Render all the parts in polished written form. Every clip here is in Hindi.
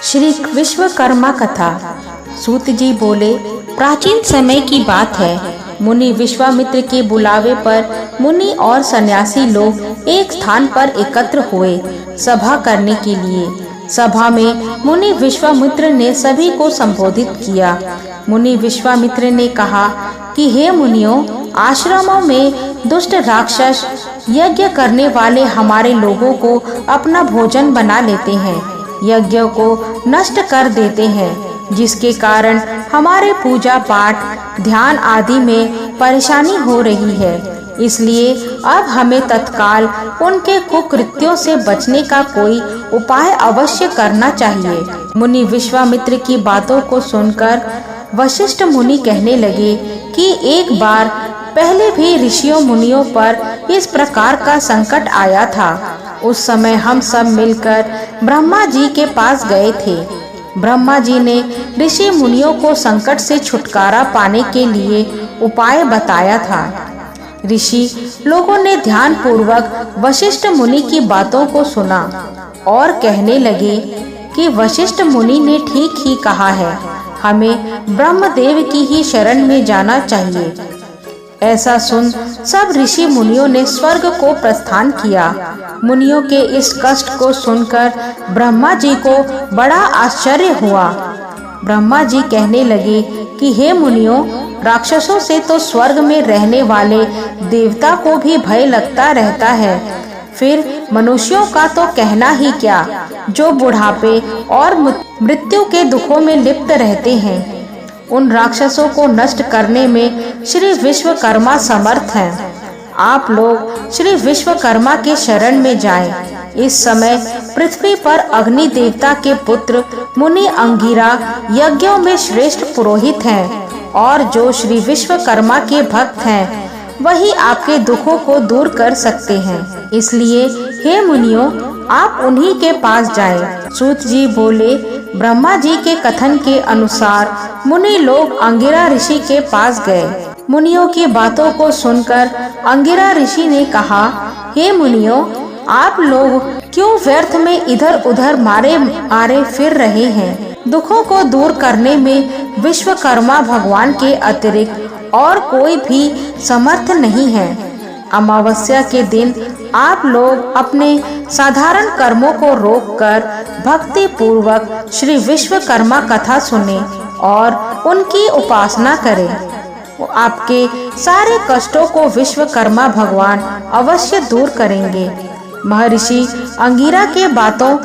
श्री विश्वकर्मा कथा। सूत जी बोले, प्राचीन समय की बात है। मुनि विश्वामित्र के बुलावे पर मुनि और सन्यासी लोग एक स्थान पर एकत्र हुए सभा करने के लिए। सभा में मुनि विश्वामित्र ने सभी को संबोधित किया। मुनि विश्वामित्र ने कहा कि हे मुनियों, आश्रमों में दुष्ट राक्षस यज्ञ करने वाले हमारे लोगों को अपना भोजन बना लेते हैं, यज्ञों को नष्ट कर देते हैं, जिसके कारण हमारे पूजा पाठ ध्यान आदि में परेशानी हो रही है। इसलिए अब हमें तत्काल उनके कुकृत्यों से बचने का कोई उपाय अवश्य करना चाहिए। मुनि विश्वामित्र की बातों को सुनकर वशिष्ठ मुनि कहने लगे कि एक बार पहले भी ऋषियों मुनियों पर इस प्रकार का संकट आया था। उस समय हम सब मिलकर ब्रह्मा जी के पास गए थे। ब्रह्मा जी ने ऋषि मुनियों को संकट से छुटकारा पाने के लिए उपाय बताया था। ऋषि लोगों ने ध्यान पूर्वक वशिष्ठ मुनि की बातों को सुना और कहने लगे कि वशिष्ठ मुनि ने ठीक ही कहा है, हमें ब्रह्मदेव की ही शरण में जाना चाहिए। ऐसा सुन सब ऋषि मुनियों ने स्वर्ग को प्रस्थान किया। मुनियों के इस कष्ट को सुनकर ब्रह्मा जी को बड़ा आश्चर्य हुआ। ब्रह्मा जी कहने लगे कि हे मुनियों, राक्षसों से तो स्वर्ग में रहने वाले देवता को भी भय लगता रहता है, फिर मनुष्यों का तो कहना ही क्या, जो बुढ़ापे और मृत्यु के दुखों में लिप्त रहते हैं। उन राक्षसों को नष्ट करने में श्री विश्वकर्मा समर्थ हैं। आप लोग श्री विश्वकर्मा के शरण में जाएं। इस समय पृथ्वी पर अग्नि देवता के पुत्र मुनि अंगिरा यज्ञों में श्रेष्ठ पुरोहित हैं, और जो श्री विश्वकर्मा के भक्त हैं वही आपके दुखों को दूर कर सकते हैं। इसलिए हे मुनियों, आप उन्हीं के पास जाएं। सूत जी बोले, ब्रह्मा जी के कथन के अनुसार मुनि लोग अंगिरा ऋषि के पास गए। मुनियों की बातों को सुनकर अंगिरा ऋषि ने कहा, हे मुनियों, आप लोग क्यों व्यर्थ में इधर उधर मारे फिर रहे हैं? दुखों को दूर करने में विश्वकर्मा भगवान के अतिरिक्त और कोई भी समर्थ नहीं है। अमावस्या के दिन आप लोग अपने साधारण कर्मों को रोककर भक्ति पूर्वक श्री विश्वकर्मा कथा सुने और उनकी उपासना करें। आपके सारे कष्टों को विश्वकर्मा भगवान अवश्य दूर करेंगे। महर्षि अंगिरा के बातों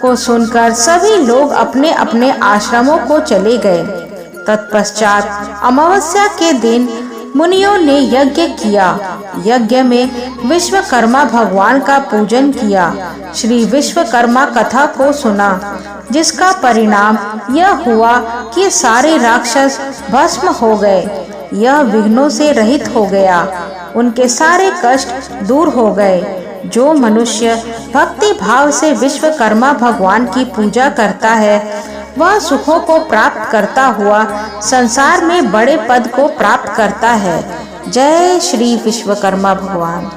को सुनकर सभी लोग अपने अपने आश्रमों को चले गए। तत्पश्चात अमावस्या के दिन मुनियों ने यज्ञ किया। यज्ञ में विश्वकर्मा भगवान का पूजन किया, श्री विश्वकर्मा कथा को सुना, जिसका परिणाम यह हुआ कि सारे राक्षस भस्म हो गए। यह विघ्नों से रहित हो गया, उनके सारे कष्ट दूर हो गए। जो मनुष्य भक्ति भाव से विश्वकर्मा भगवान की पूजा करता है, वह सुखों को प्राप्त करता हुआ संसार में बड़े पद को प्राप्त करता है। जय श्री विश्वकर्मा भगवान।